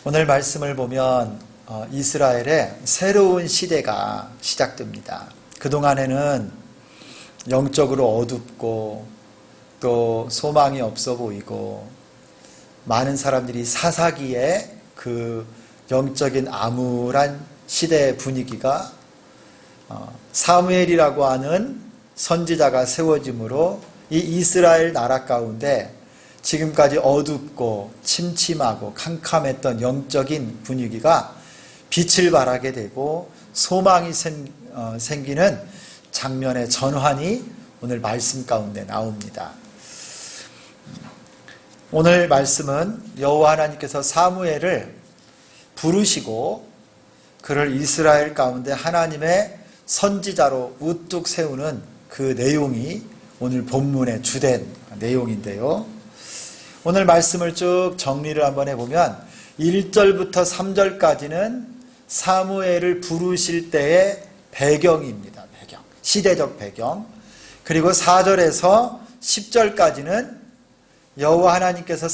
오늘 말씀을 보면 이스라엘의 새로운 시대가 시작됩니다. 그동안에는 영적으로 어둡고 또 소망이 없어 보이고 많은 사람들이 사사기에 그 영적인 암울한 시대의 분위기가 사무엘이라고 하는 선지자가 세워짐으로 이 이스라엘 나라 가운데 지금까지 어둡고 침침하고 캄캄했던 영적인 분위기가 빛을 발하게 되고 소망이 생기는 장면의 전환이 오늘 말씀 가운데 나옵니다. 오늘 말씀은 여호와 하나님께서 사무엘을 부르시고 그를 이스라엘 가운데 하나님의 선지자로 우뚝 세우는 그 내용이 오늘 본문의 주된 내용인데요. 오늘 말씀을 쭉 정리를 한번 해보면 1절부터 3절까지는 사무엘을 부르실 때의 배경입니다. 배경, 시대적 배경. 그리고 4절에서 10절까지는 여호와 하나님께서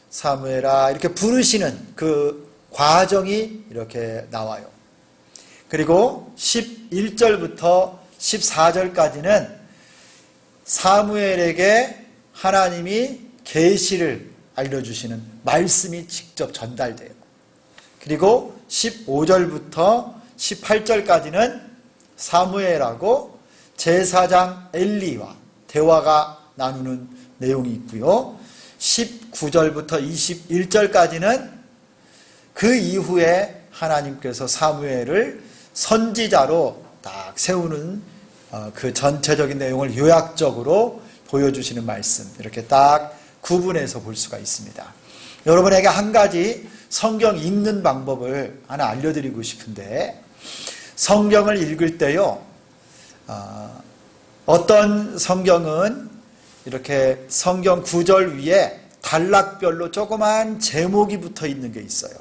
사무엘아 이렇게 부르시는 그 과정이 이렇게 나와요. 그리고 11절부터 14절까지는 사무엘에게 하나님이 계시를 알려주시는 말씀이 직접 전달돼요. 그리고 15절부터 18절까지는 사무엘하고 제사장 엘리와 대화가 나누는 내용이 있고요. 19절부터 21절까지는 그 이후에 하나님께서 사무엘을 선지자로 딱 세우는 그 전체적인 내용을 요약적으로 보여주시는 말씀, 이렇게 딱 구분해서 볼 수가 있습니다. 여러분에게 한 가지 성경 읽는 방법을 하나 알려드리고 싶은데, 성경을 읽을 때요, 어떤 성경은 이렇게 성경 구절 위에 단락별로 조그만 제목이 붙어 있는 게 있어요.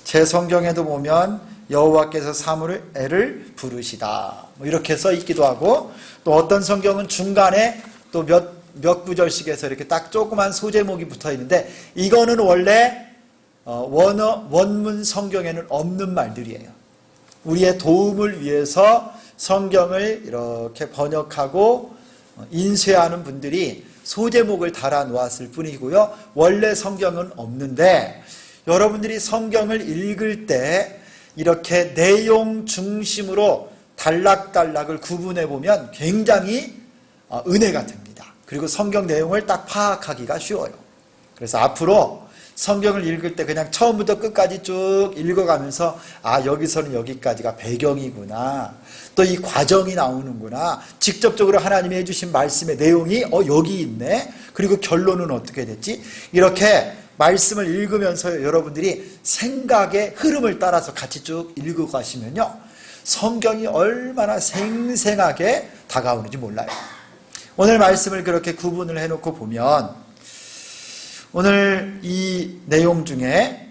제 성경에도 보면 여호와께서 사무엘을 부르시다 이렇게 써 있기도 하고, 또 어떤 성경은 중간에 또 몇 구절씩 해서 이렇게 딱 조그만 소제목이 붙어 있는데, 이거는 원래 원문 성경에는 없는 말들이에요. 우리의 도움을 위해서 성경을 이렇게 번역하고 인쇄하는 분들이 소제목을 달아 놓았을 뿐이고요. 원래 성경은 없는데, 여러분들이 성경을 읽을 때 이렇게 내용 중심으로 단락단락을 구분해 보면 굉장히 은혜가 됩니다. 그리고 성경 내용을 딱 파악하기가 쉬워요. 그래서 앞으로 성경을 읽을 때 그냥 처음부터 끝까지 쭉 읽어가면서 여기서는 여기까지가 배경이구나, 또 이 과정이 나오는구나, 직접적으로 하나님이 해주신 말씀의 내용이 여기 있네, 그리고 결론은 어떻게 됐지, 이렇게 말씀을 읽으면서 여러분들이 생각의 흐름을 따라서 같이 쭉 읽고 가시면요, 성경이 얼마나 생생하게 다가오는지 몰라요. 오늘 말씀을 그렇게 구분을 해놓고 보면, 오늘 이 내용 중에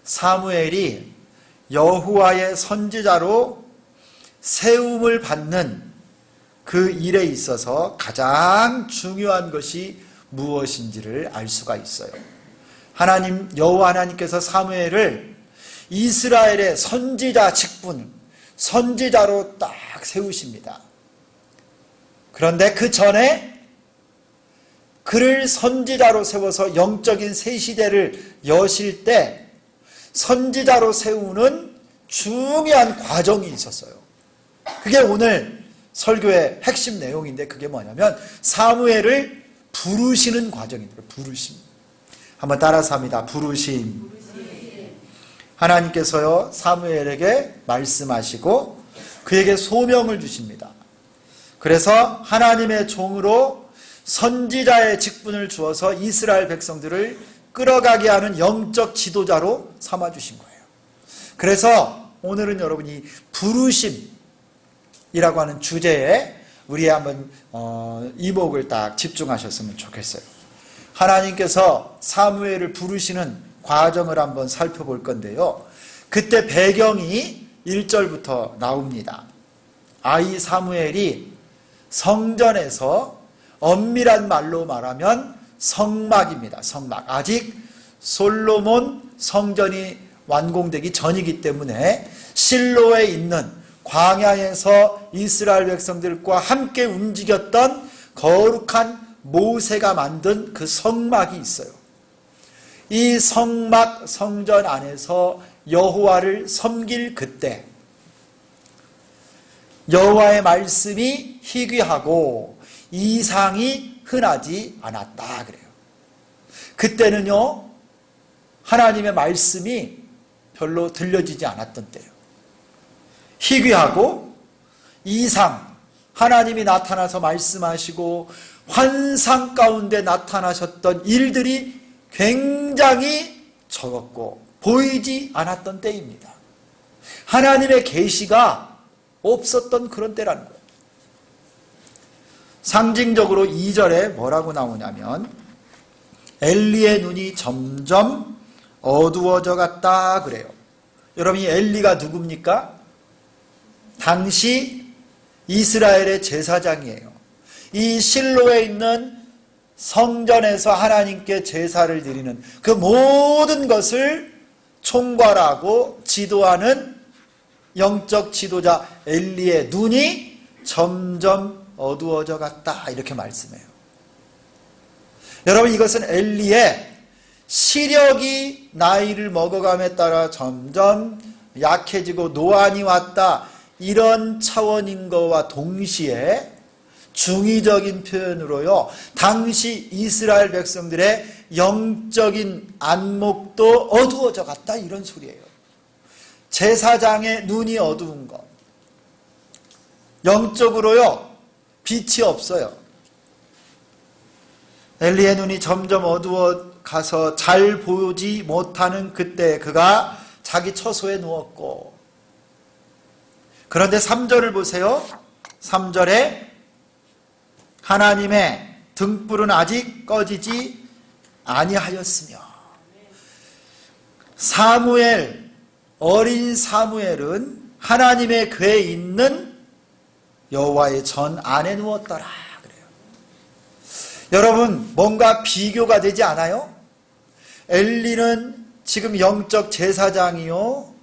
사무엘이 여호와의 선지자로 세움을 받는 그 일에 있어서 가장 중요한 것이 무엇인지를 알 수가 있어요. 여호와 하나님께서 사무엘을 이스라엘의 선지자 직분, 선지자로 딱 세우십니다. 그런데 그 전에 그를 선지자로 세워서 영적인 새 시대를 여실 때 선지자로 세우는 중요한 과정이 있었어요. 그게 오늘 설교의 핵심 내용인데, 그게 뭐냐면 사무엘을 부르시는 과정입니다. 부르심. 한번 따라서 합니다. 부르심. 하나님께서요, 사무엘에게 말씀하시고 그에게 소명을 주십니다. 그래서 하나님의 종으로 선지자의 직분을 주어서 이스라엘 백성들을 끌어가게 하는 영적 지도자로 삼아주신 거예요. 그래서 오늘은 여러분이 부르심이라고 하는 주제에 우리 한번 이목을 딱 집중하셨으면 좋겠어요. 하나님께서 사무엘을 부르시는 과정을 한번 살펴볼 건데요, 그때 배경이 1절부터 나옵니다. 이 사무엘이 성전에서 엄밀한 말로 말하면 성막입니다. 성막. 아직 솔로몬 성전이 완공되기 전이기 때문에 실로에 있는 광야에서 이스라엘 백성들과 함께 움직였던 거룩한 모세가 만든 그 성막이 있어요. 이 성막 성전 안에서 여호와를 섬길 그때 여호와의 말씀이 희귀하고 이상이 흔하지 않았다 그래요. 그때는요, 하나님의 말씀이 별로 들려지지 않았던 때예요. 희귀하고 이상, 하나님이 나타나서 말씀하시고 환상 가운데 나타나셨던 일들이 굉장히 적었고 보이지 않았던 때입니다. 하나님의 계시가 없었던 그런 때라는 거예요. 상징적으로 2절에 뭐라고 나오냐면 엘리의 눈이 점점 어두워져 갔다 그래요. 여러분, 이 엘리가 누굽니까? 당시 이스라엘의 제사장이에요. 이 실로에 있는 성전에서 하나님께 제사를 드리는 그 모든 것을 총괄하고 지도하는 영적 지도자 엘리의 눈이 점점 어두워져 갔다 이렇게 말씀해요. 여러분, 이것은 엘리의 시력이 나이를 먹어감에 따라 점점 약해지고 노안이 왔다 이런 차원인 것과 동시에 중의적인 표현으로요, 당시 이스라엘 백성들의 영적인 안목도 어두워져 갔다 이런 소리예요. 제사장의 눈이 어두운 것, 영적으로요 빛이 없어요. 엘리의 눈이 점점 어두워 가서 잘 보지 못하는 그때 그가 자기 처소에 누웠고, 그런데 3절을 보세요. 3절에 하나님의 등불은 아직 꺼지지 아니하였으며, 사무엘, 어린 사무엘은 하나님의 궤에 있는 여호와의 전 안에 누웠더라 그래요. 여러분, 뭔가 비교가 되지 않아요? 엘리는 지금 영적 제사장이요,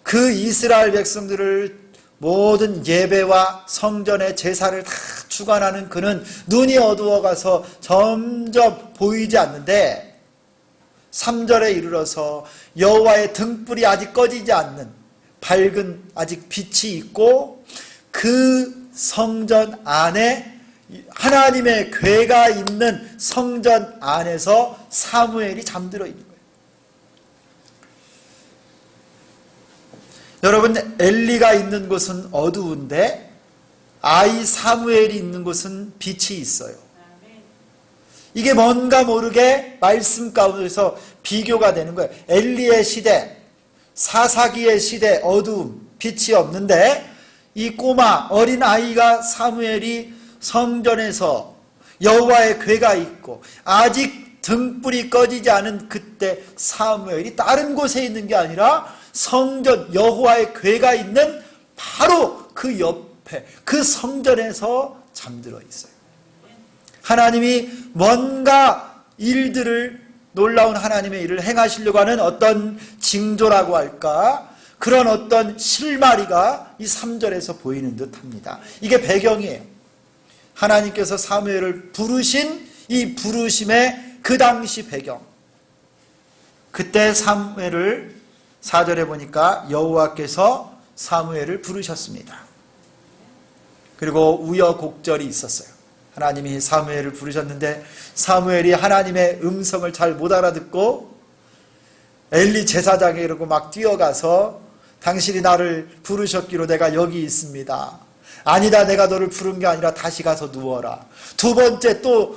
그 이스라엘 백성들을 모든 예배와 성전의 제사를 다 주관하는 그는 눈이 어두워가서 점점 보이지 않는데, 3절에 이르러서 여호와의 등불이 아직 꺼지지 않는 밝은 아직 빛이 있고, 그 성전 안에 하나님의 궤가 있는 성전 안에서 사무엘이 잠들어 있는 거예요. 여러분, 엘리가 있는 곳은 어두운데 아이 사무엘이 있는 곳은 빛이 있어요. 이게 뭔가 모르게 말씀 가운데서 비교가 되는 거예요. 엘리의 시대, 사사기의 시대, 어두움, 빛이 없는데 이 꼬마 어린 아이가 사무엘이 성전에서 여호와의 궤가 있고 아직 등불이 꺼지지 않은 그때 사무엘이 다른 곳에 있는 게 아니라 성전 여호와의 궤가 있는 바로 그 옆에 그 성전에서 잠들어 있어요. 하나님이 뭔가 일들을, 놀라운 하나님의 일을 행하시려고 하는 어떤 징조라고 할까, 그런 어떤 실마리가 이 3절에서 보이는 듯합니다. 이게 배경이에요. 하나님께서 사무엘을 부르신 이 부르심의 그 당시 배경. 그때 사무엘을 4절에 보니까 여호와께서 사무엘을 부르셨습니다. 그리고 우여곡절이 있었어요. 하나님이 사무엘을 부르셨는데 사무엘이 하나님의 음성을 잘 못 알아듣고 엘리 제사장에게로 막 뛰어가서 당신이 나를 부르셨기로 내가 여기 있습니다. 아니다, 내가 너를 부른 게 아니라 다시 가서 누워라. 두 번째 또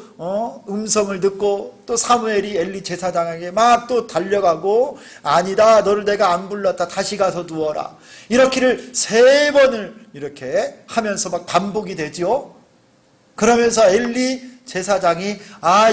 음성을 듣고 또 사무엘이 엘리 제사장에게 막 또 달려가고 아니다, 너를 내가 안 불렀다, 다시 가서 누워라. 이렇게를 3번을 이렇게 하면서 막 반복이 되죠. 그러면서 엘리 제사장이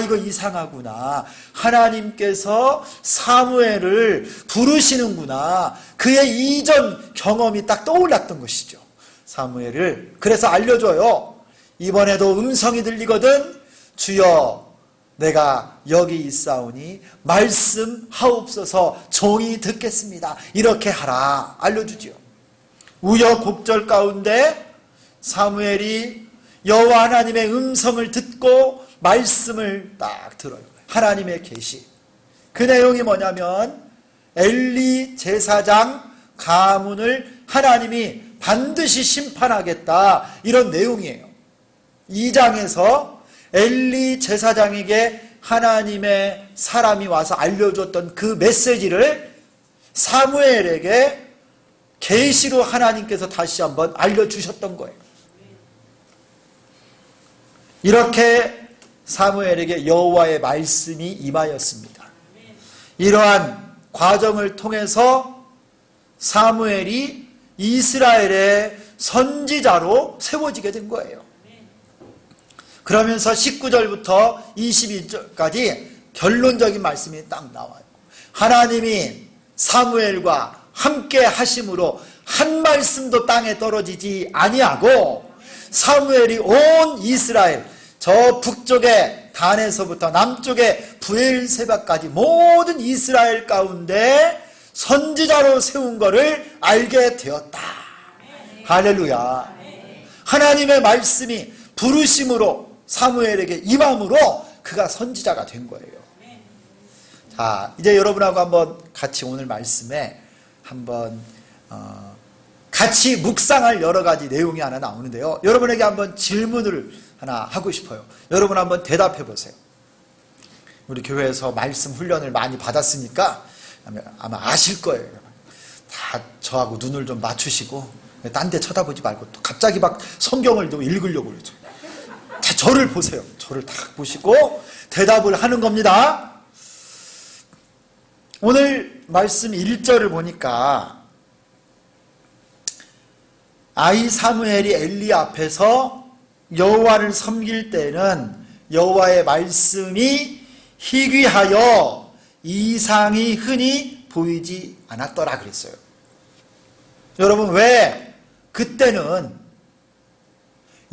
이거 이상하구나, 하나님께서 사무엘을 부르시는구나, 그의 이전 경험이 딱 떠올랐던 것이죠. 사무엘을 그래서 알려줘요. 이번에도 음성이 들리거든 주여 내가 여기 있사오니 말씀하옵소서 종이 듣겠습니다. 이렇게 하라 알려주지요. 우여곡절 가운데 사무엘이 여호와 하나님의 음성을 듣고 말씀을 딱 들어요. 하나님의 계시. 그 내용이 뭐냐면 엘리 제사장 가문을 하나님이 반드시 심판하겠다, 이런 내용이에요. 2장에서 엘리 제사장에게 하나님의 사람이 와서 알려줬던 그 메시지를 사무엘에게 계시로 하나님께서 다시 한번 알려주셨던 거예요. 이렇게 사무엘에게 여호와의 말씀이 임하였습니다. 이러한 과정을 통해서 사무엘이 이스라엘의 선지자로 세워지게 된 거예요. 그러면서 19절부터 22절까지 결론적인 말씀이 딱 나와요. 하나님이 사무엘과 함께 하심으로 한 말씀도 땅에 떨어지지 아니하고 사무엘이 온 이스라엘, 저 북쪽의 단에서부터 남쪽의 브엘세바까지 모든 이스라엘 가운데 선지자로 세운 것을 알게 되었다. 할렐루야. 하나님의 말씀이 부르심으로 사무엘에게 임함으로 그가 선지자가 된 거예요. 자, 이제 여러분하고 한번 같이 오늘 말씀에 한번 같이 묵상할 여러 가지 내용이 하나 나오는데요. 여러분에게 한번 질문을 하나 하고 싶어요. 여러분 한번 대답해 보세요. 우리 교회에서 말씀 훈련을 많이 받았으니까 아마 아실 거예요. 다 저하고 눈을 좀 맞추시고 딴 데 쳐다보지 말고 또 갑자기 막 성경을 또 읽으려고 그러죠. 자, 저를 보세요. 저를 딱 보시고 대답을 하는 겁니다. 오늘 말씀 1절을 보니까 아이 사무엘이 엘리 앞에서 여호와를 섬길 때는 여호와의 말씀이 희귀하여 이상이 흔히 보이지 않았더라 그랬어요. 여러분, 왜 그때는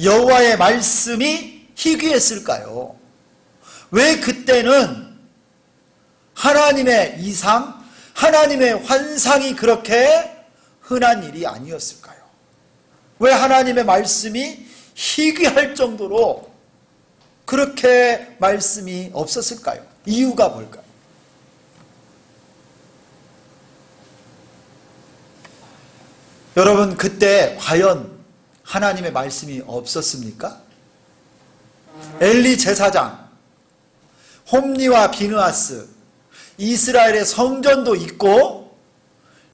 여호와의 말씀이 희귀했을까요? 왜 그때는 하나님의 이상, 하나님의 환상이 그렇게 흔한 일이 아니었을까요? 왜 하나님의 말씀이 희귀할 정도로 그렇게 말씀이 없었을까요? 이유가 뭘까요? 여러분, 그때 과연 하나님의 말씀이 없었습니까? 엘리 제사장, 홈리와 비느하스, 이스라엘의 성전도 있고,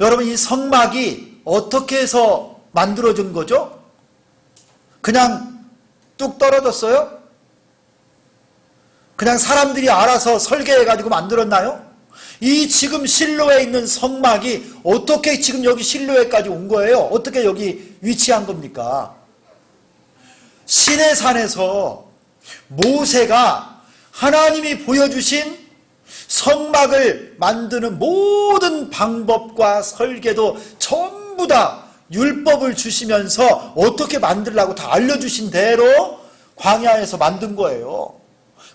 여러분, 이 성막이 어떻게 해서 만들어진 거죠? 그냥 뚝 떨어졌어요? 그냥 사람들이 알아서 설계해가지고 만들었나요? 이 지금 실로에 있는 성막이 어떻게 지금 여기 실로에까지 온 거예요? 어떻게 여기 위치한 겁니까? 시내산에서 모세가 하나님이 보여주신 성막을 만드는 모든 방법과 설계도 전부 다 율법을 주시면서 어떻게 만들라고 다 알려주신 대로 광야에서 만든 거예요.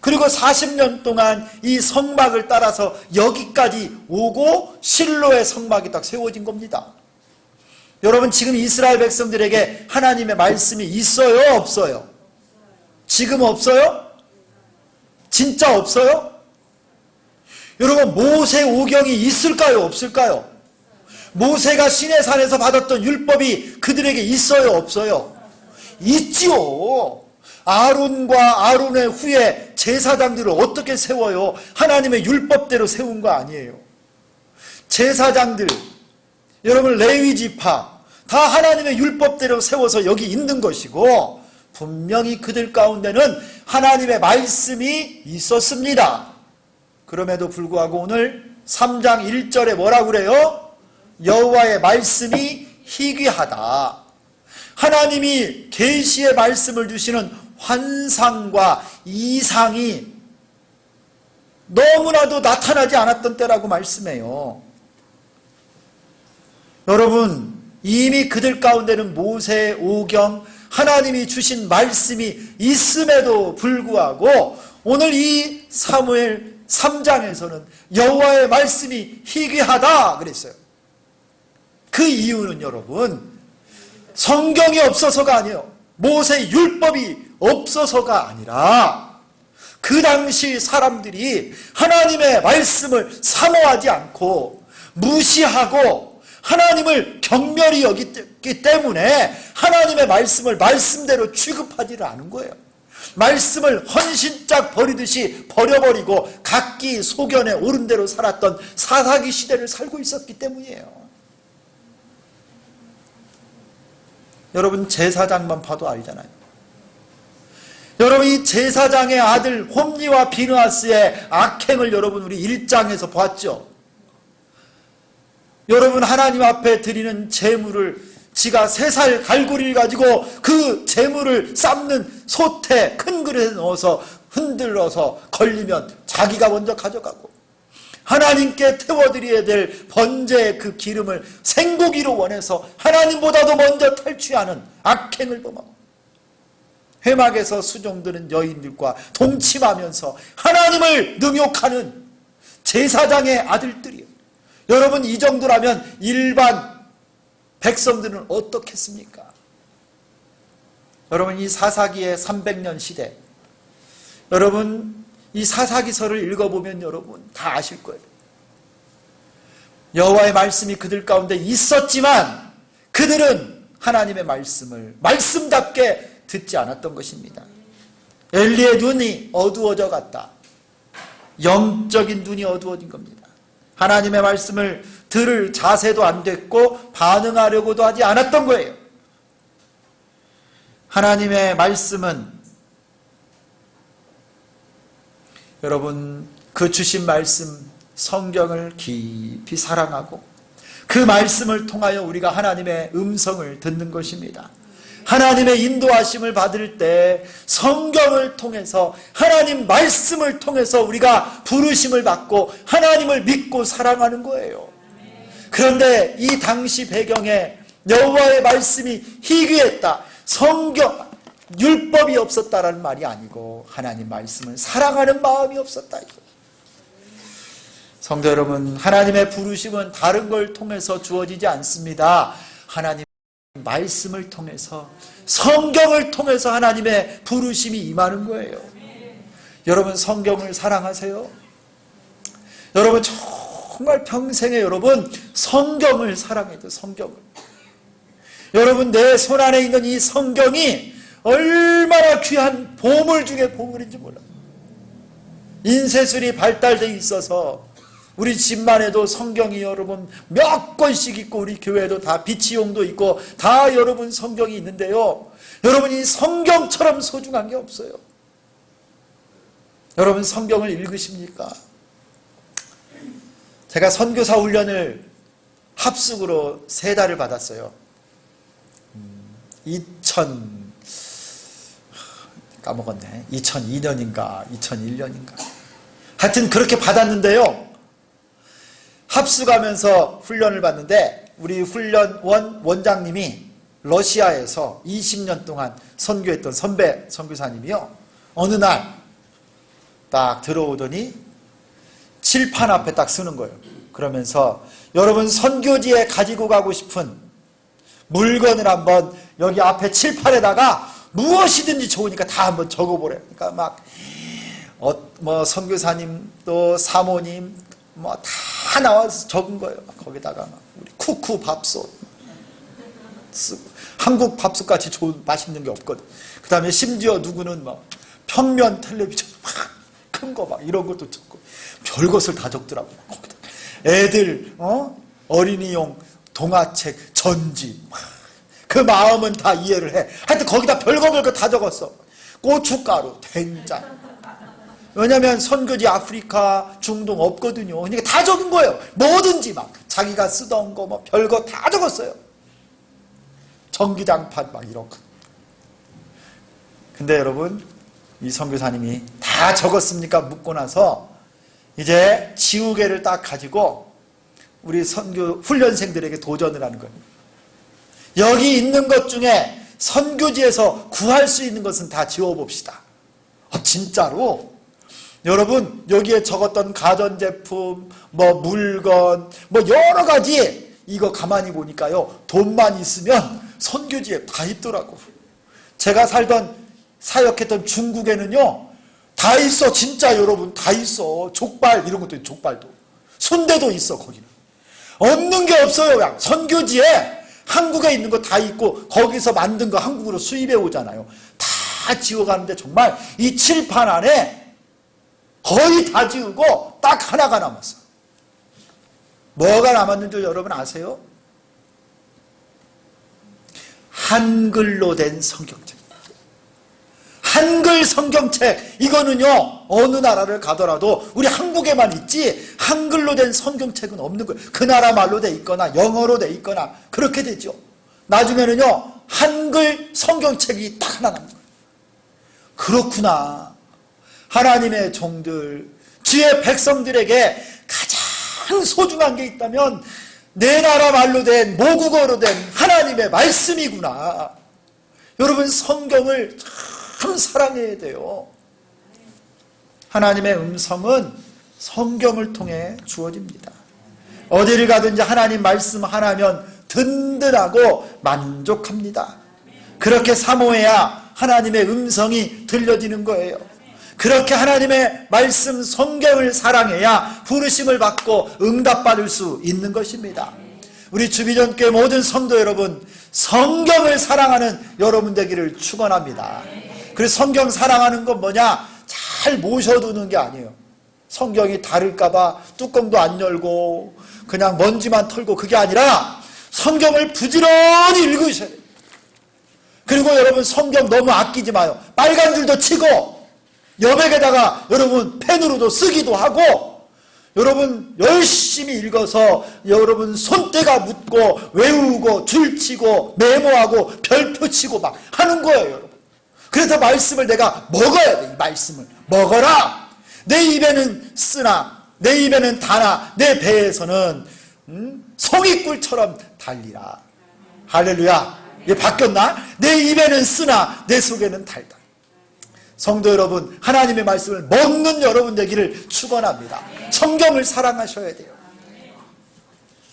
그리고 40년 동안 이 성막을 따라서 여기까지 오고 실로의 성막이 딱 세워진 겁니다. 여러분, 지금 이스라엘 백성들에게 하나님의 말씀이 있어요? 없어요? 지금 없어요? 진짜 없어요? 여러분, 모세 오경이 있을까요? 없을까요? 모세가 시내산에서 받았던 율법이 그들에게 있어요? 없어요? 있지요. 아론과 아론의 후에 제사장들을 어떻게 세워요? 하나님의 율법대로 세운 거 아니에요. 제사장들, 여러분 레위 지파 다 하나님의 율법대로 세워서 여기 있는 것이고, 분명히 그들 가운데는 하나님의 말씀이 있었습니다. 그럼에도 불구하고 오늘 3장 1절에 뭐라고 그래요? 여호와의 말씀이 희귀하다. 하나님이 계시의 말씀을 주시는 환상과 이상이 너무나도 나타나지 않았던 때라고 말씀해요. 여러분, 이미 그들 가운데는 모세 오경, 하나님이 주신 말씀이 있음에도 불구하고 오늘 이 사무엘 3장에서는 여호와의 말씀이 희귀하다 그랬어요. 그 이유는 여러분, 성경이 없어서가 아니에요. 모세 율법이 없어서가 아니라 그 당시 사람들이 하나님의 말씀을 사모하지 않고 무시하고 하나님을 경멸히 여겼기 때문에 하나님의 말씀을 말씀대로 취급하지를 않은 거예요. 말씀을 헌신짝 버리듯이 버려버리고 각기 소견에 옳은 대로 살았던 사사기 시대를 살고 있었기 때문이에요. 여러분, 제사장만 봐도 알잖아요. 여러분, 이 제사장의 아들 홈리와 비느하스의 악행을 여러분 우리 1장에서 봤죠. 여러분, 하나님 앞에 드리는 제물을 지가 3살 갈고리를 가지고 그 제물을 삶는 솥에 큰 그릇에 넣어서 흔들어서 걸리면 자기가 먼저 가져가고, 하나님께 태워드려야 될 번제의 그 기름을 생고기로 원해서 하나님보다도 먼저 탈취하는 악행을 범하고, 회막에서 수종드는 여인들과 동침하면서 하나님을 능욕하는 제사장의 아들들이요. 여러분, 이 정도라면 일반 백성들은 어떻겠습니까? 여러분, 이 사사기의 300년 시대, 여러분 이 사사기서를 읽어보면 여러분 다 아실 거예요. 여호와의 말씀이 그들 가운데 있었지만 그들은 하나님의 말씀을 말씀답게 듣지 않았던 것입니다. 엘리의 눈이 어두워져 갔다. 영적인 눈이 어두워진 겁니다. 하나님의 말씀을 들을 자세도 안 됐고 반응하려고도 하지 않았던 거예요. 하나님의 말씀은 여러분, 그 주신 말씀 성경을 깊이 사랑하고 그 말씀을 통하여 우리가 하나님의 음성을 듣는 것입니다. 하나님의 인도하심을 받을 때 성경을 통해서, 하나님 말씀을 통해서 우리가 부르심을 받고 하나님을 믿고 사랑하는 거예요. 그런데 이 당시 배경에 여호와의 말씀이 희귀했다, 성경 율법이 없었다라는 말이 아니고 하나님 말씀을 사랑하는 마음이 없었다. 성도 여러분, 하나님의 부르심은 다른 걸 통해서 주어지지 않습니다. 하나님 말씀을 통해서, 성경을 통해서 하나님의 부르심이 임하는 거예요. 여러분, 성경을 사랑하세요? 여러분, 정말 평생에 여러분 성경을 사랑해야 돼요. 성경을. 여러분, 내 손 안에 있는 이 성경이 얼마나 귀한 보물 중에 보물인지 몰라요. 인쇄술이 발달되어 있어서 우리 집만 해도 성경이 여러분 몇 권씩 있고, 우리 교회도 다 비치용도 있고 다 여러분 성경이 있는데요, 여러분 이 성경처럼 소중한 게 없어요. 여러분, 성경을 읽으십니까? 제가 선교사 훈련을 합숙으로 3달을 받았어요. 2002년인가 2001년인가 하여튼 그렇게 받았는데요, 합숙하면서 훈련을 받는데 우리 훈련원 원장님이 러시아에서 20년 동안 선교했던 선배 선교사님이요, 어느 날 딱 들어오더니 칠판 앞에 딱 쓰는 거예요. 그러면서 여러분, 선교지에 가지고 가고 싶은 물건을 한번 여기 앞에 칠판에다가 무엇이든지 좋으니까 다 한번 적어보래요. 그러니까 막 뭐 선교사님 또 사모님 뭐 다 나와서 적은 거예요. 거기다가 막 우리 쿠쿠 밥솥 쓰고, 한국 밥솥 같이 좋은 맛있는 게 없거든. 그 다음에 심지어 누구는 막 평면 텔레비전 막 큰 거 막 이런 것도 적고 별것을 다 적더라고요. 거기다 애들 어린이용 동화책 전지, 그 마음은 다 이해를 해. 하여튼 거기다 별거 다 적었어. 고춧가루, 된장. 왜냐면 선교지 아프리카, 중동 없거든요. 그러니까 다 적은 거예요. 뭐든지 막 자기가 쓰던 거 뭐 별거 다 적었어요. 전기장판 막 이런 거. 근데 여러분, 이 선교사님이 다 적었습니까? 묻고 나서 이제 지우개를 딱 가지고 우리 선교 훈련생들에게 도전을 하는 거예요. 여기 있는 것 중에 선교지에서 구할 수 있는 것은 다 지워봅시다. 진짜로 여러분 여기에 적었던 가전제품, 물건, 여러 가지 이거 가만히 보니까요 돈만 있으면 선교지에 다 있더라고. 제가 사역했던 중국에는요 다 있어. 진짜 여러분 다 있어. 족발 이런 것도 있어. 족발도 순대도 있어. 거기는 없는 게 없어요. 그냥 선교지에 한국에 있는 거 다 있고 거기서 만든 거 한국으로 수입해 오잖아요. 다 지어가는데 정말 이 칠판 안에 거의 다 지우고 딱 하나가 남았어. 뭐가 남았는 줄 여러분 아세요? 한글로 된 성경책. 한글 성경책. 이거는요 어느 나라를 가더라도 우리 한국에만 있지 한글로 된 성경책은 없는 거예요. 그 나라 말로 돼 있거나 영어로 돼 있거나 그렇게 되죠. 나중에는요 한글 성경책이 딱 하나 남는 거예요. 그렇구나. 하나님의 종들, 주의 백성들에게 가장 소중한 게 있다면 내 나라 말로 된 모국어로 된 하나님의 말씀이구나. 여러분 성경을 참 사랑해야 돼요. 하나님의 음성은 성경을 통해 주어집니다. 어디를 가든지 하나님 말씀 하나면 든든하고 만족합니다. 그렇게 사모해야 하나님의 음성이 들려지는 거예요. 그렇게 하나님의 말씀 성경을 사랑해야 부르심을 받고 응답받을 수 있는 것입니다. 우리 주비전교회 모든 성도 여러분, 성경을 사랑하는 여러분 되기를 축원합니다. 그래서 성경 사랑하는 건 뭐냐? 잘 모셔두는 게 아니에요. 성경이 다를까봐 뚜껑도 안 열고 그냥 먼지만 털고 그게 아니라 성경을 부지런히 읽으셔야 돼요. 그리고 여러분 성경 너무 아끼지 마요. 빨간 줄도 치고 여백에다가 여러분 펜으로도 쓰기도 하고 여러분 열심히 읽어서 여러분 손때가 묻고 외우고 줄치고 메모하고 별표 치고 막 하는 거예요. 여러분. 그래서 말씀을 내가 먹어야 돼. 이 말씀을 먹어라. 내 입에는 쓰나 내 입에는 다나 내 배에서는 송이꿀처럼 달리라. 할렐루야. 이게 바뀌었나? 내 입에는 쓰나 내 속에는 달다. 성도 여러분, 하나님의 말씀을 먹는 여러분 되기를 축원합니다. 성경을 사랑하셔야 돼요.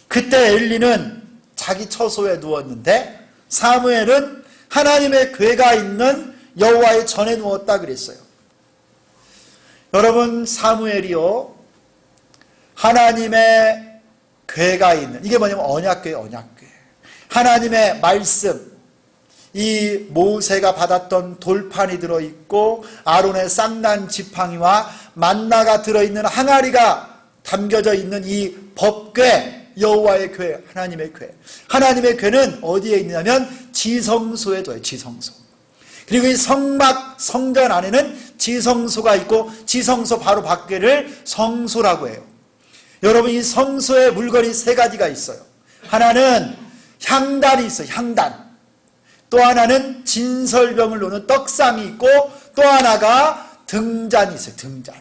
그때 엘리는 자기 처소에 누웠는데 사무엘은 하나님의 궤가 있는 여호와의 전에 누웠다 그랬어요. 여러분 사무엘이요 하나님의 궤가 있는, 이게 뭐냐면 언약궤예요. 언약궤. 하나님의 말씀, 이 모세가 받았던 돌판이 들어있고 아론의 쌍난 지팡이와 만나가 들어있는 항아리가 담겨져 있는 이 법궤, 여호와의 궤, 하나님의 궤. 하나님의 궤는 어디에 있냐면 지성소에 둬요. 지성소. 그리고 이 성막 성전 안에는 지성소가 있고 지성소 바로 밖에를 성소라고 해요. 여러분 이 성소에 물건이 세 가지가 있어요. 하나는 향단이 있어요. 향단. 또 하나는 진설병을 놓는 떡상이 있고 또 하나가 등잔이 있어요. 등잔.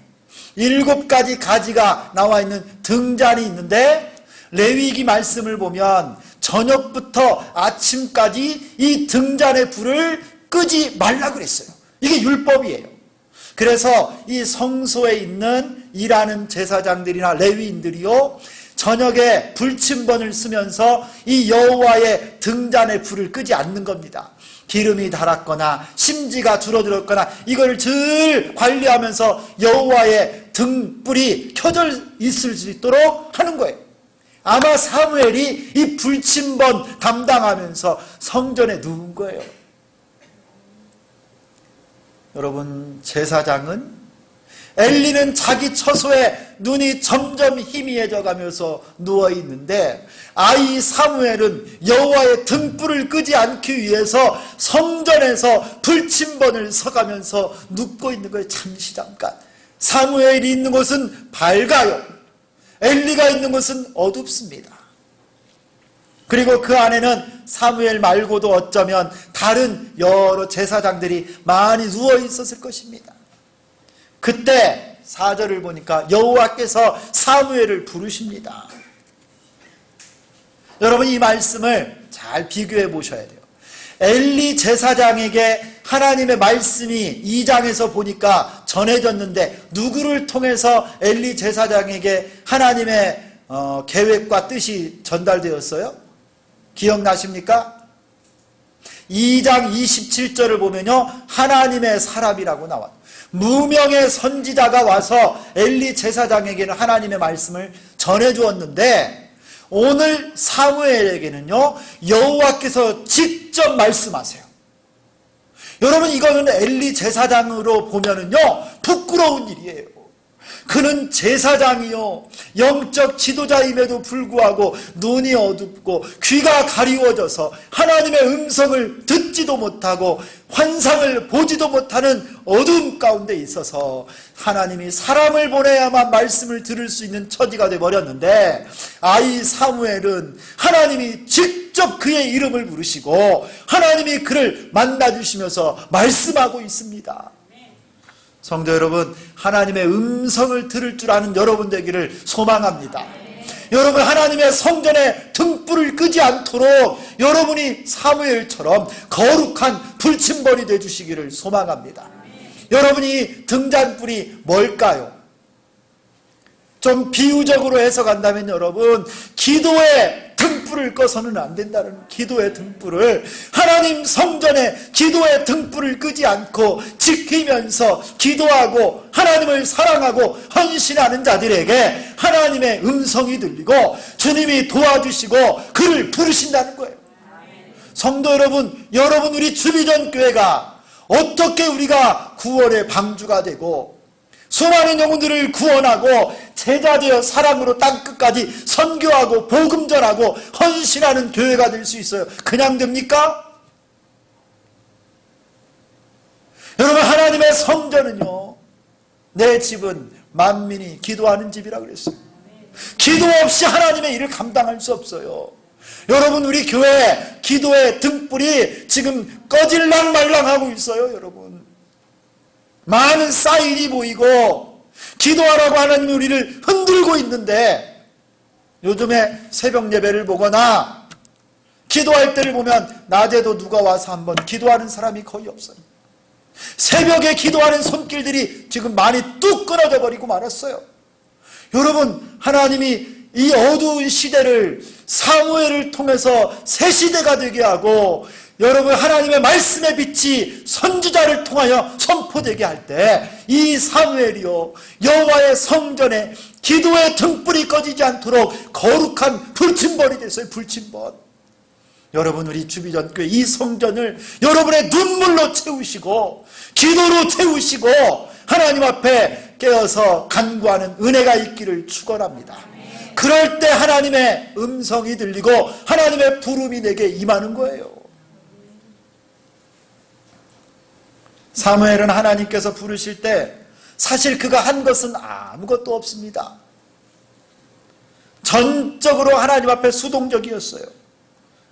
7가지 가지가 나와 있는 등잔이 있는데 레위기 말씀을 보면 저녁부터 아침까지 이 등잔의 불을 끄지 말라 그랬어요. 이게 율법이에요. 그래서 이 성소에 있는 일하는 제사장들이나 레위인들이요 저녁에 불침번을 쓰면서 이 여호와의 등잔의 불을 끄지 않는 겁니다. 기름이 닳았거나 심지가 줄어들었거나 이걸 늘 관리하면서 여호와의 등불이 켜져 있을 수 있도록 하는 거예요. 아마 사무엘이 이 불침번 담당하면서 성전에 누운 거예요. 여러분 제사장은 엘리는 자기 처소에 눈이 점점 희미해져 가면서 누워있는데 아이 사무엘은 여호와의 등불을 끄지 않기 위해서 성전에서 불침번을 서가면서 눕고 있는 거예요. 잠시 잠깐. 사무엘이 있는 곳은 밝아요. 엘리가 있는 곳은 어둡습니다. 그리고 그 안에는 사무엘 말고도 어쩌면 다른 여러 제사장들이 많이 누워 있었을 것입니다. 그때 4절을 보니까 여호와께서 사무엘을 부르십니다. 여러분 이 말씀을 잘 비교해 보셔야 돼요. 엘리 제사장에게 하나님의 말씀이 2장에서 보니까 전해졌는데 누구를 통해서 엘리 제사장에게 하나님의 계획과 뜻이 전달되었어요? 기억나십니까? 2장 27절을 보면요, 하나님의 사람이라고 나와요. 무명의 선지자가 와서 엘리 제사장에게는 하나님의 말씀을 전해주었는데, 오늘 사무엘에게는요, 여호와께서 직접 말씀하세요. 여러분, 이거는 엘리 제사장으로 보면은요, 부끄러운 일이에요. 그는 제사장이요, 영적 지도자임에도 불구하고 눈이 어둡고 귀가 가리워져서 하나님의 음성을 듣지도 못하고 환상을 보지도 못하는 어둠 가운데 있어서 하나님이 사람을 보내야만 말씀을 들을 수 있는 처지가 되어버렸는데, 아이 사무엘은 하나님이 직접 그의 이름을 부르시고 하나님이 그를 만나주시면서 말씀하고 있습니다. 성도 여러분, 하나님의 음성을 들을 줄 아는 여러분 되기를 소망합니다. 여러분, 하나님의 성전에 등불을 끄지 않도록 여러분이 사무엘처럼 거룩한 불침벌이 되주시기를 소망합니다. 여러분이 등잔불이 뭘까요? 좀 비유적으로 해석한다면 여러분, 기도의 등불을 꺼서는 안 된다는, 기도의 등불을, 하나님 성전에 기도의 등불을 끄지 않고 지키면서 기도하고 하나님을 사랑하고 헌신하는 자들에게 하나님의 음성이 들리고 주님이 도와주시고 그를 부르신다는 거예요. 성도 여러분, 우리 주비전 교회가 어떻게 우리가 구원의 방주가 되고 수많은 영혼들을 구원하고 제자되어 사랑으로 땅끝까지 선교하고 복음 전하고 헌신하는 교회가 될 수 있어요? 그냥 됩니까? 여러분, 하나님의 성전은요, 내 집은 만민이 기도하는 집이라 그랬어요. 기도 없이 하나님의 일을 감당할 수 없어요. 여러분, 우리 교회 기도의 등불이 지금 꺼질랑 말랑하고 있어요. 여러분, 많은 사인이 보이고 기도하라고 하나님이 우리를 흔들고 있는데, 요즘에 새벽 예배를 보거나 기도할 때를 보면 낮에도 누가 와서 한번 기도하는 사람이 거의 없어요. 새벽에 기도하는 손길들이 지금 많이 뚝 끊어져 버리고 말았어요. 여러분, 하나님이 이 어두운 시대를 사무엘을 통해서 새 시대가 되게 하고, 여러분, 하나님의 말씀의 빛이 선지자를 통하여 선포되게 할 때 이 사무엘이요, 여호와의 성전에 기도의 등불이 꺼지지 않도록 거룩한 불침벌이 됐어요. 불침벌. 여러분, 우리 주비전교회 이 성전을 여러분의 눈물로 채우시고 기도로 채우시고 하나님 앞에 깨어서 간구하는 은혜가 있기를 축원합니다. 그럴 때 하나님의 음성이 들리고 하나님의 부름이 내게 임하는 거예요. 사무엘은 하나님께서 부르실 때 사실 그가 한 것은 아무것도 없습니다. 전적으로 하나님 앞에 수동적이었어요.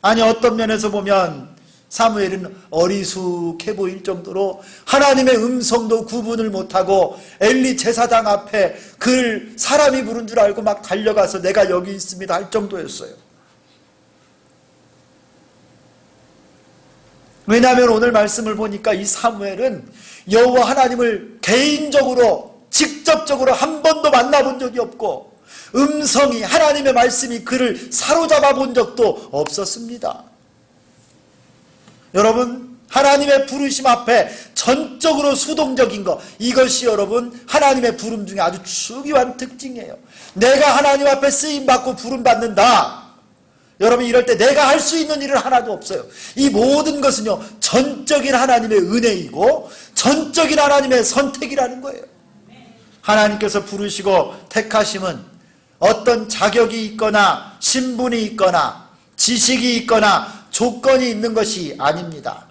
아니, 어떤 면에서 보면 사무엘은 어리숙해 보일 정도로 하나님의 음성도 구분을 못하고 엘리 제사장 앞에 그를 사람이 부른 줄 알고 막 달려가서 내가 여기 있습니다 할 정도였어요. 왜냐하면 오늘 말씀을 보니까 이 사무엘은 여호와 하나님을 개인적으로 직접적으로 한 번도 만나본 적이 없고 음성이, 하나님의 말씀이 그를 사로잡아 본 적도 없었습니다. 여러분, 하나님의 부르심 앞에 전적으로 수동적인 것, 이것이 여러분 하나님의 부름 중에 아주 중요한 특징이에요. 내가 하나님 앞에 쓰임받고 부름받는다. 여러분, 이럴 때 내가 할 수 있는 일은 하나도 없어요. 이 모든 것은요, 전적인 하나님의 은혜이고 전적인 하나님의 선택이라는 거예요. 하나님께서 부르시고 택하심은 어떤 자격이 있거나 신분이 있거나 지식이 있거나 조건이 있는 것이 아닙니다.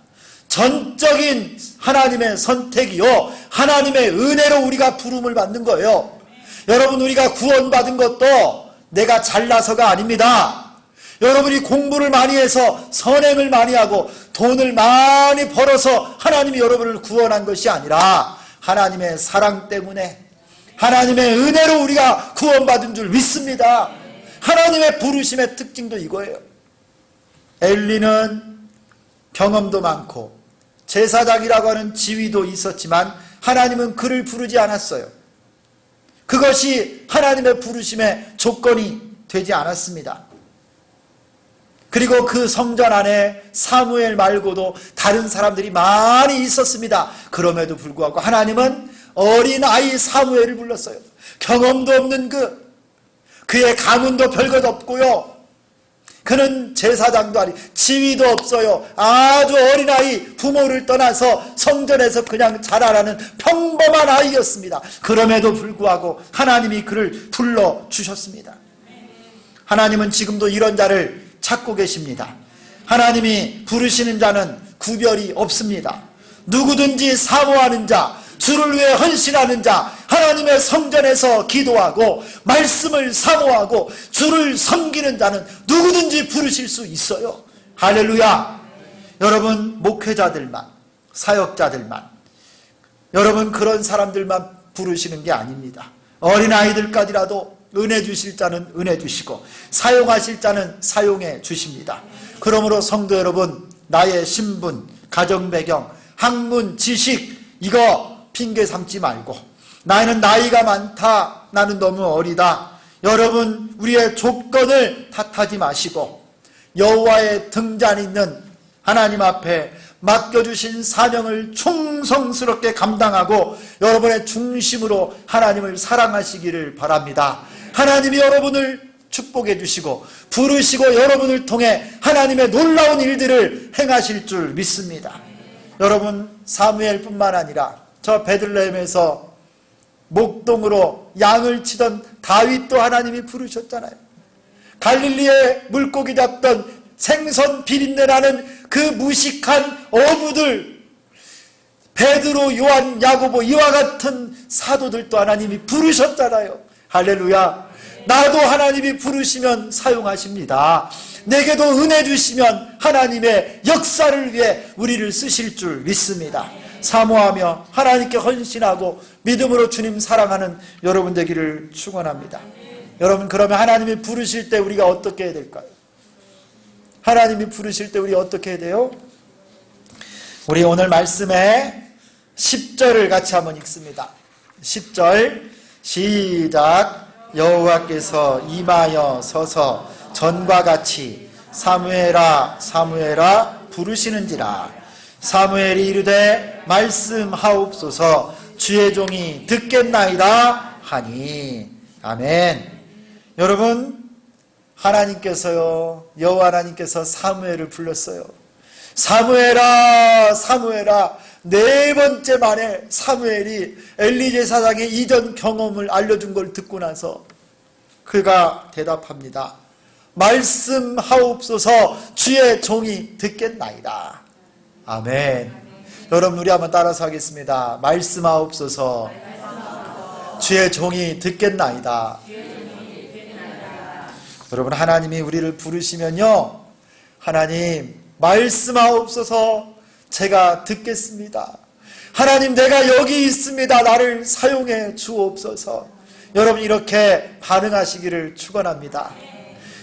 전적인 하나님의 선택이요, 하나님의 은혜로 우리가 부름을 받는 거예요. 여러분, 우리가 구원받은 것도 내가 잘나서가 아닙니다. 여러분이 공부를 많이 해서 선행을 많이 하고 돈을 많이 벌어서 하나님이 여러분을 구원한 것이 아니라 하나님의 사랑 때문에, 하나님의 은혜로 우리가 구원받은 줄 믿습니다. 하나님의 부르심의 특징도 이거예요. 엘리는 경험도 많고 제사장이라고 하는 지위도 있었지만 하나님은 그를 부르지 않았어요. 그것이 하나님의 부르심의 조건이 되지 않았습니다. 그리고 그 성전 안에 사무엘 말고도 다른 사람들이 많이 있었습니다. 그럼에도 불구하고 하나님은 어린아이 사무엘을 불렀어요. 경험도 없는 그의 가문도 별것 없고요. 그는 제사장도 아니, 지위도 없어요. 아주 어린아이, 부모를 떠나서 성전에서 그냥 자라나는 평범한 아이였습니다. 그럼에도 불구하고 하나님이 그를 불러주셨습니다. 하나님은 지금도 이런 자를 찾고 계십니다. 하나님이 부르시는 자는 구별이 없습니다. 누구든지 사모하는 자, 주를 위해 헌신하는 자, 하나님의 성전에서 기도하고 말씀을 사모하고 주를 섬기는 자는 누구든지 부르실 수 있어요. 할렐루야. 여러분, 목회자들만, 사역자들만, 여러분 그런 사람들만 부르시는 게 아닙니다. 어린아이들까지라도 은혜 주실 자는 은혜 주시고 사용하실 자는 사용해 주십니다. 그러므로 성도 여러분, 나의 신분, 가정 배경, 학문, 지식 이거 핑계 삼지 말고, 나는 나이가 많다, 나는 너무 어리다, 여러분 우리의 조건을 탓하지 마시고 여호와의 등잔 있는 하나님 앞에 맡겨주신 사명을 충성스럽게 감당하고 여러분의 중심으로 하나님을 사랑하시기를 바랍니다. 하나님이 여러분을 축복해 주시고 부르시고 여러분을 통해 하나님의 놀라운 일들을 행하실 줄 믿습니다. 여러분, 사무엘뿐만 아니라 저 베들레헴에서 목동으로 양을 치던 다윗도 하나님이 부르셨잖아요. 갈릴리에 물고기 잡던 생선 비린내 나는 그 무식한 어부들, 베드로, 요한, 야고보 이와 같은 사도들도 하나님이 부르셨잖아요. 할렐루야. 나도 하나님이 부르시면 사용하십니다. 내게도 은혜 주시면 하나님의 역사를 위해 우리를 쓰실 줄 믿습니다. 사모하며 하나님께 헌신하고 믿음으로 주님 사랑하는 여러분 되기를 축원합니다. 여러분, 그러면 하나님이 부르실 때 우리가 어떻게 해야 될까요? 하나님이 부르실 때 우리 어떻게 해야 돼요? 우리 오늘 말씀에 10절을 같이 한번 읽습니다. 10절 시작. 여호와께서 임하여 서서 전과 같이 사무엘아 사무엘아 부르시는지라. 사무엘이 이르되 말씀하옵소서, 주의 종이 듣겠나이다 하니. 아멘. 여러분, 하나님께서요, 여호와 하나님께서 사무엘을 불렀어요. 사무엘아 사무엘아. 네 번째 만에 사무엘이 엘리 제사장의 이전 경험을 알려준 걸 듣고 나서 그가 대답합니다. 말씀하옵소서, 주의 종이 듣겠나이다. 아멘. 여러분, 우리 한번 따라서 하겠습니다. 말씀하옵소서, 주의 종이 듣겠나이다. 여러분, 하나님이 우리를 부르시면요, 하나님 말씀하옵소서, 제가 듣겠습니다. 하나님, 내가 여기 있습니다. 나를 사용해 주옵소서. 여러분, 이렇게 반응하시기를 축원합니다.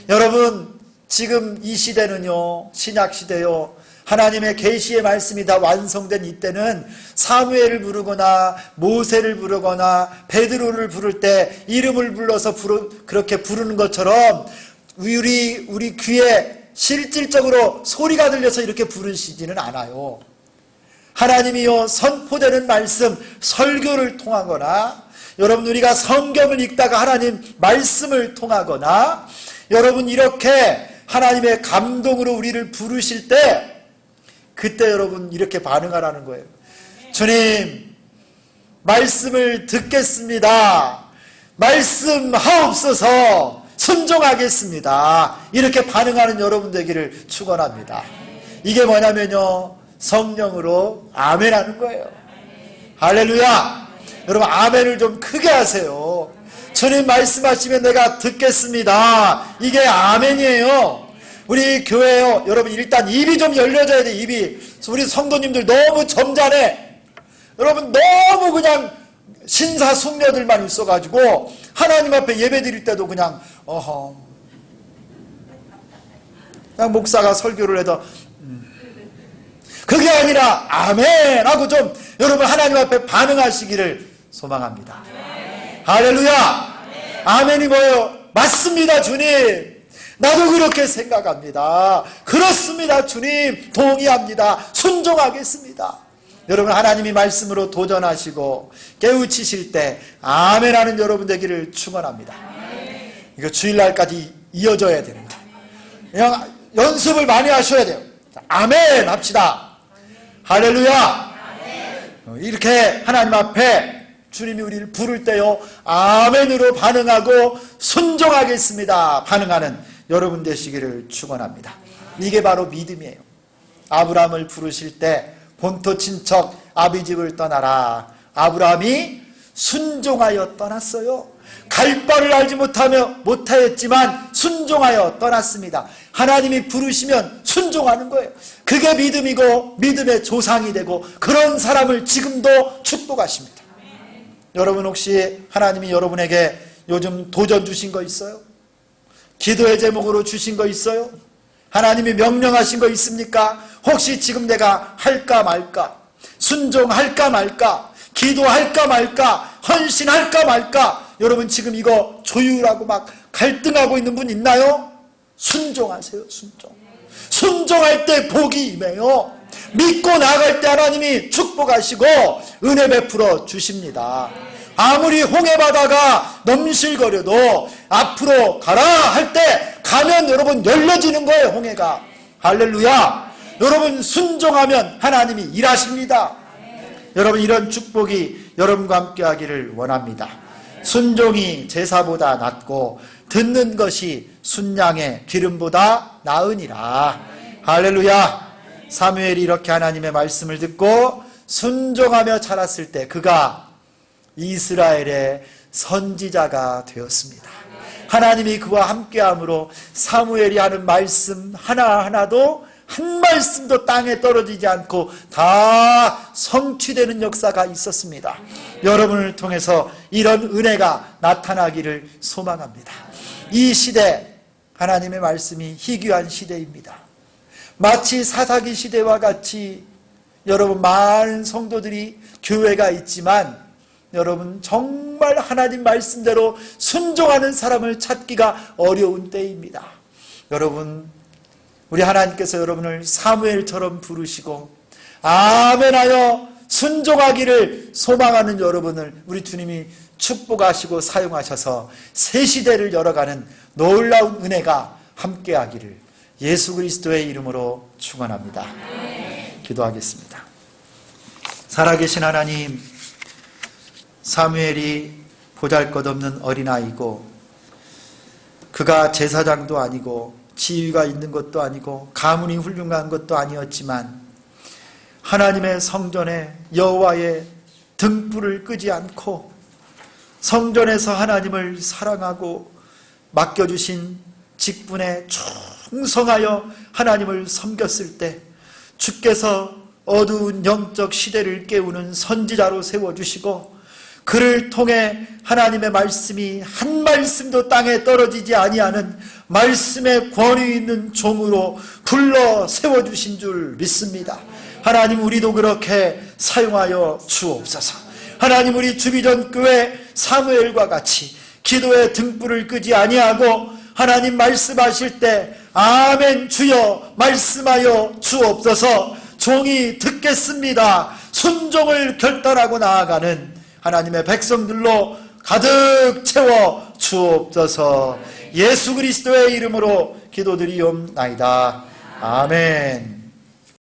여러분, 지금 이 시대는요, 신약 시대요, 하나님의 계시의 말씀이 다 완성된 이때는 사무엘을 부르거나 모세를 부르거나 베드로를 부를 때 이름을 불러서 그렇게 부르는 것처럼 우리 귀에 실질적으로 소리가 들려서 이렇게 부르시지는 않아요. 하나님이요, 선포되는 말씀, 설교를 통하거나, 여러분 우리가 성경을 읽다가 하나님 말씀을 통하거나, 여러분 이렇게 하나님의 감동으로 우리를 부르실 때, 그때 여러분 이렇게 반응하라는 거예요. 주님, 말씀을 듣겠습니다. 말씀하옵소서, 순종하겠습니다. 이렇게 반응하는 여러분 되기를 축원합니다. 이게 뭐냐면요, 성령으로 아멘 하는 거예요. 할렐루야. 여러분, 아멘을 좀 크게 하세요. 주님 말씀하시면 내가 듣겠습니다. 이게 아멘이에요. 우리 교회요, 여러분 일단 입이 좀 열려져야 돼. 입이. 우리 성도님들 너무 점잖해. 여러분 너무 그냥 신사숙녀들만 있어가지고 하나님 앞에 예배 드릴 때도 그냥 그냥 목사가 설교를 해도 그게 아니라 아멘 하고 좀 여러분 하나님 앞에 반응하시기를 소망합니다. 할렐루야. 아멘이 뭐예요? 맞습니다, 주님. 나도 그렇게 생각합니다. 그렇습니다, 주님. 동의합니다. 순종하겠습니다. 여러분 하나님이 말씀으로 도전하시고 깨우치실 때 아멘 하는 여러분 되기를 축원합니다. 이거 주일날까지 이어져야 됩니다. 그냥 연습을 많이 하셔야 돼요. 아멘 합시다. 할렐루야. 이렇게 하나님 앞에 주님이 우리를 부를 때요 아멘으로 반응하고 순종하겠습니다 반응하는 여러분 되시기를 축원합니다. 이게 바로 믿음이에요. 아브라함을 부르실 때 본토 친척 아비집을 떠나라. 아브라함이 순종하여 떠났어요. 갈 바를 알지 못하였지만 순종하여 떠났습니다. 하나님이 부르시면 순종하는 거예요. 그게 믿음이고 믿음의 조상이 되고 그런 사람을 지금도 축복하십니다. 여러분 혹시 하나님이 여러분에게 요즘 도전 주신 거 있어요? 기도의 제목으로 주신 거 있어요? 하나님이 명령하신 거 있습니까? 혹시 지금 내가 할까 말까? 순종할까 말까? 기도할까 말까? 헌신할까 말까? 여러분 지금 이거 조율하고 막 갈등하고 있는 분 있나요? 순종하세요. 순종할 때 복이 임해요. 믿고 나아갈 때 하나님이 축복하시고 은혜 베풀어 주십니다. 아무리 홍해바다가 넘실거려도 앞으로 가라 할 때 가면 여러분 열려지는 거예요. 홍해가. 할렐루야. 여러분 순종하면 하나님이 일하십니다. 여러분 이런 축복이 여러분과 함께 하기를 원합니다. 순종이 제사보다 낫고 듣는 것이 순양의 기름보다 나으니라. 할렐루야. 사무엘이 이렇게 하나님의 말씀을 듣고 순종하며 자랐을 때 그가 이스라엘의 선지자가 되었습니다. 하나님이 그와 함께함으로 사무엘이 하는 말씀 하나하나도 한 말씀도 땅에 떨어지지 않고 다 성취되는 역사가 있었습니다. 여러분을 통해서 이런 은혜가 나타나기를 소망합니다. 이 시대 하나님의 말씀이 희귀한 시대입니다. 마치 사사기 시대와 같이 여러분 많은 성도들이 교회가 있지만 여러분 정말 하나님 말씀대로 순종하는 사람을 찾기가 어려운 때입니다. 여러분 우리 하나님께서 여러분을 사무엘처럼 부르시고 아멘하여 순종하기를 소망하는 여러분을 우리 주님이 축복하시고 사용하셔서 새 시대를 열어가는 놀라운 은혜가 함께하기를 예수 그리스도의 이름으로 축원합니다. 기도하겠습니다. 살아계신 하나님, 사무엘이 보잘것없는 어린아이고 그가 제사장도 아니고 지위가 있는 것도 아니고 가문이 훌륭한 것도 아니었지만 하나님의 성전에 여호와의 등불을 끄지 않고 성전에서 하나님을 사랑하고 맡겨주신 직분에 충성하여 하나님을 섬겼을 때 주께서 어두운 영적 시대를 깨우는 선지자로 세워주시고 그를 통해 하나님의 말씀이 한 말씀도 땅에 떨어지지 아니하는 말씀의 권위 있는 종으로 불러 세워주신 줄 믿습니다. 하나님 우리도 그렇게 사용하여 주옵소서. 하나님 우리 주비전 교회 사무엘과 같이 기도의 등불을 끄지 아니하고 하나님 말씀하실 때 아멘 주여 말씀하여 주옵소서. 종이 듣겠습니다. 순종을 결단하고 나아가는 하나님의 백성들로 가득 채워 주옵소서. 예수 그리스도의 이름으로 기도드리옵나이다. 아멘.